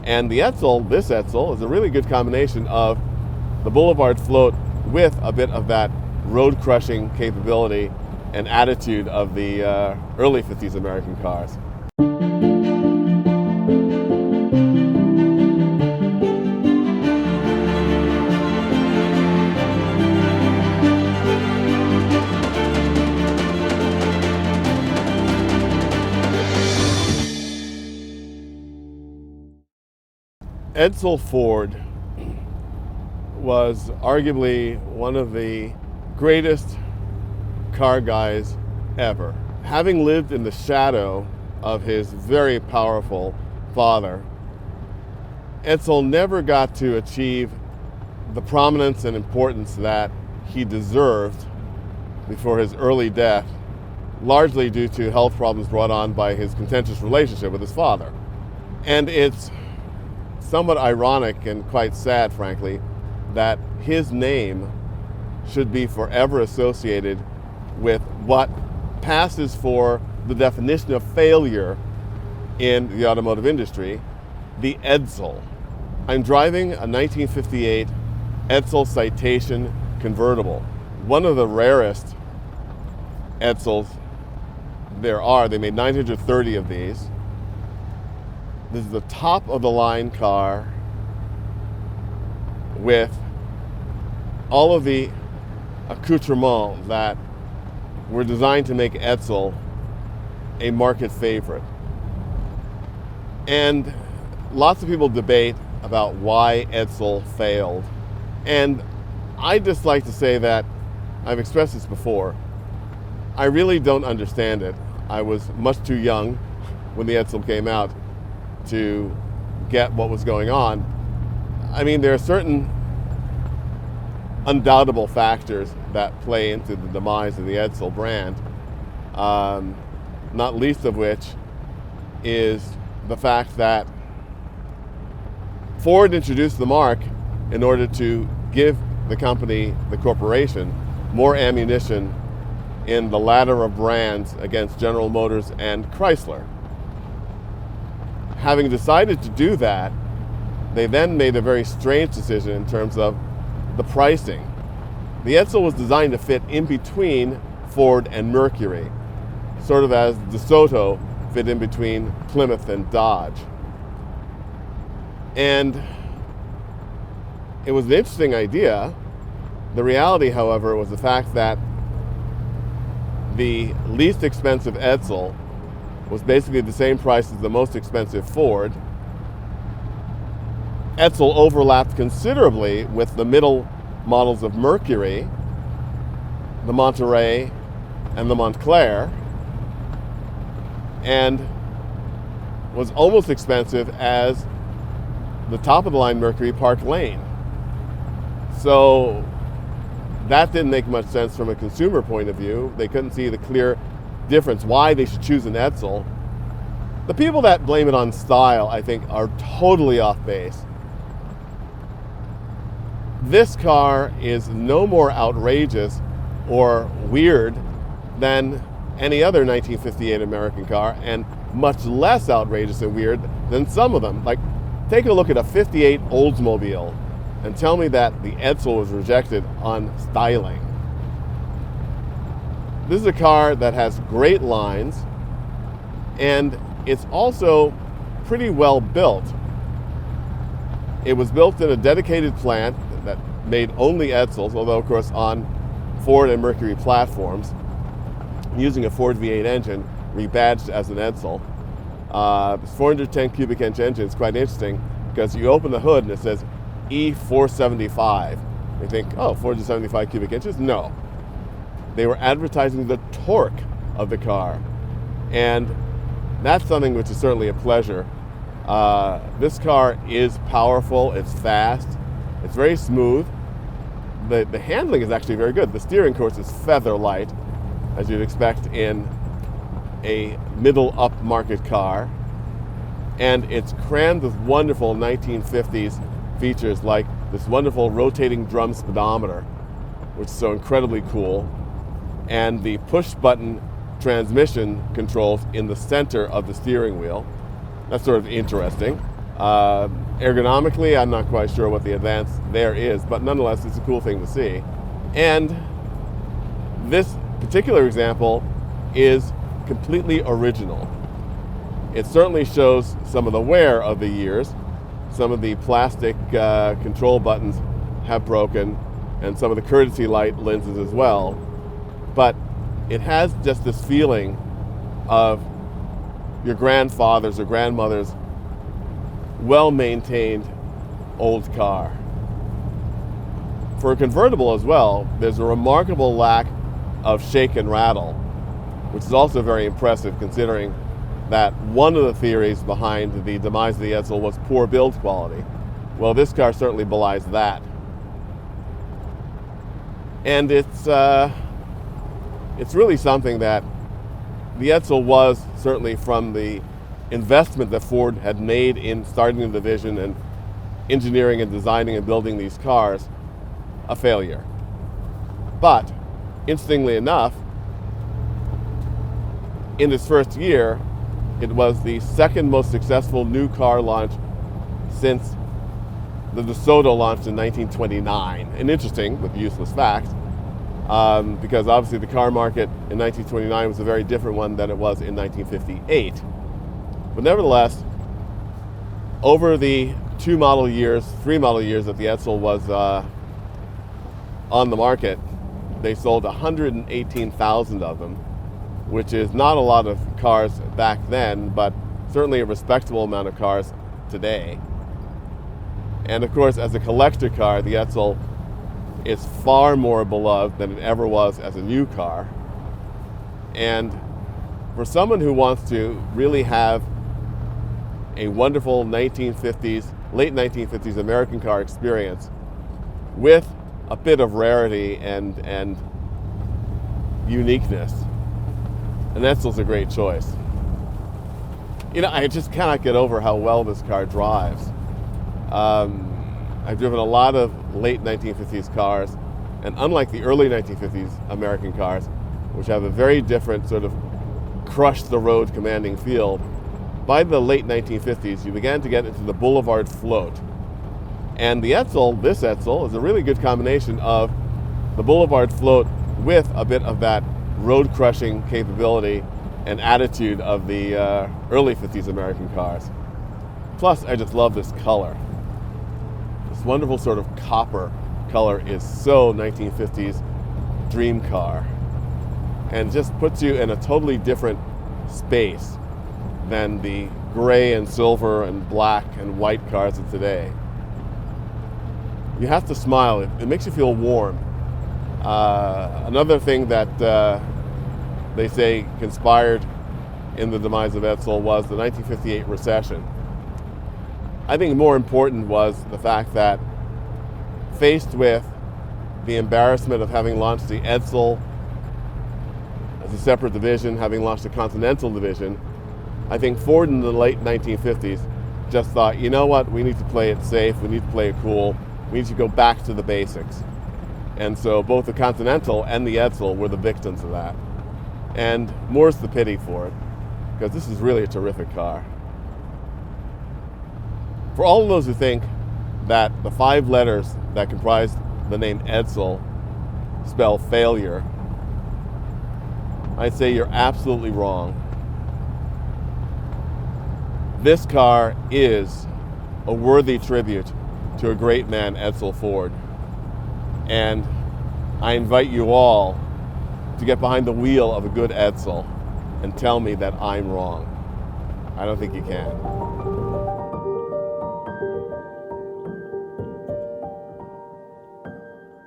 And the Edsel, this Edsel, is a really good combination of the boulevard float with a bit of that road crushing capability and attitude of the early 50s American cars. Edsel Ford was arguably one of the greatest car guys ever. Having lived in the shadow of his very powerful father, Edsel never got to achieve the prominence and importance that he deserved before his early death, largely due to health problems brought on by his contentious relationship with his father. And it's somewhat ironic and quite sad, frankly, that his name should be forever associated with what passes for the definition of failure in the automotive industry, the Edsel. I'm driving a 1958 Edsel Citation convertible, one of the rarest Edsels there are. They made 930 of these. This is the top of the line car with all of the accoutrements that were designed to make Edsel a market favorite. And lots of people debate about why Edsel failed. And I'd just like to say that, I've expressed this before, I really don't understand it. I was much too young when the Edsel came out to get what was going on. I mean, there are certain undoubtable factors that play into the demise of the Edsel brand, not least of which is the fact that Ford introduced the mark in order to give the company, the corporation, more ammunition in the ladder of brands against General Motors and Chrysler. Having decided to do that, they then made a very strange decision in terms of the pricing. The Edsel was designed to fit in between Ford and Mercury, sort of as DeSoto fit in between Plymouth and Dodge. And it was an interesting idea. The reality, however, was the fact that the least expensive Edsel was basically the same price as the most expensive Ford. Edsel overlapped considerably with the middle models of Mercury, the Monterey and the Montclair, and was almost expensive as the top of the line Mercury Park Lane. So that didn't make much sense from a consumer point of view. They couldn't see the clear difference, why they should choose an Edsel. The people that blame it on style, I think, are totally off base. This car is no more outrageous or weird than any other 1958 American car, and much less outrageous and weird than some of them. Like, take a look at a 58 Oldsmobile and tell me that the Edsel was rejected on styling. This is a car that has great lines, and it's also pretty well built. It was built in a dedicated plant that made only Edsels, although of course on Ford and Mercury platforms, using a Ford V8 engine rebadged as an Edsel. This 410 cubic inch engine is quite interesting because you open the hood and it says E475. You think, oh, 475 cubic inches? No. They were advertising the torque of the car. And that's something which is certainly a pleasure. This car is powerful, it's fast, it's very smooth. The handling is actually very good. The steering, of course, is feather light, as you'd expect in a middle upmarket car. And it's crammed with wonderful 1950s features like this wonderful rotating drum speedometer, which is so incredibly cool, and the push-button transmission controls in the center of the steering wheel. That's sort of interesting. Ergonomically, I'm not quite sure what the advance there is, but nonetheless, it's a cool thing to see. And this particular example is completely original. It certainly shows some of the wear of the years. Some of the plastic control buttons have broken, and some of the courtesy light lenses as well. But it has just this feeling of your grandfather's or grandmother's well-maintained old car. For a convertible as well, there's a remarkable lack of shake and rattle, which is also very impressive considering that one of the theories behind the demise of the Edsel was poor build quality. Well, this car certainly belies that. And it's really something that the Edsel was, certainly from the investment that Ford had made in starting the division and engineering and designing and building these cars, a failure. But, interestingly enough, in its first year, it was the second most successful new car launch since the DeSoto launched in 1929. And interesting, with useless fact, because obviously the car market in 1929 was a very different one than it was in 1958. But nevertheless, over the 3 model years that the Edsel was on the market, they sold 118,000 of them, which is not a lot of cars back then, but certainly a respectable amount of cars today. And of course, as a collector car, the Edsel is far more beloved than it ever was as a new car. And for someone who wants to really have a wonderful late 1950s American car experience with a bit of rarity and uniqueness, an Edsel's a great choice. You know, I just cannot get over how well this car drives. I've driven a lot of late 1950s cars, and unlike the early 1950s American cars, which have a very different sort of crush the road commanding feel, by the late 1950s you began to get into the boulevard float. And the Edsel, this Edsel, is a really good combination of the boulevard float with a bit of that road crushing capability and attitude of the early 50s American cars. Plus, I just love this color. This wonderful sort of copper color is so 1950s dream car, and just puts you in a totally different space than the gray and silver and black and white cars of today. You have to smile. It makes you feel warm. Another thing that they say conspired in the demise of Edsel was the 1958 recession. I think more important was the fact that, faced with the embarrassment of having launched the Edsel as a separate division, having launched a Continental division, I think Ford in the late 1950s just thought, you know what, we need to play it safe, we need to play it cool, we need to go back to the basics. And so both the Continental and the Edsel were the victims of that. And more's the pity for it, because this is really a terrific car. For all of those who think that the 5 letters that comprise the name Edsel spell failure, I'd say you're absolutely wrong. This car is a worthy tribute to a great man, Edsel Ford. And I invite you all to get behind the wheel of a good Edsel and tell me that I'm wrong. I don't think you can.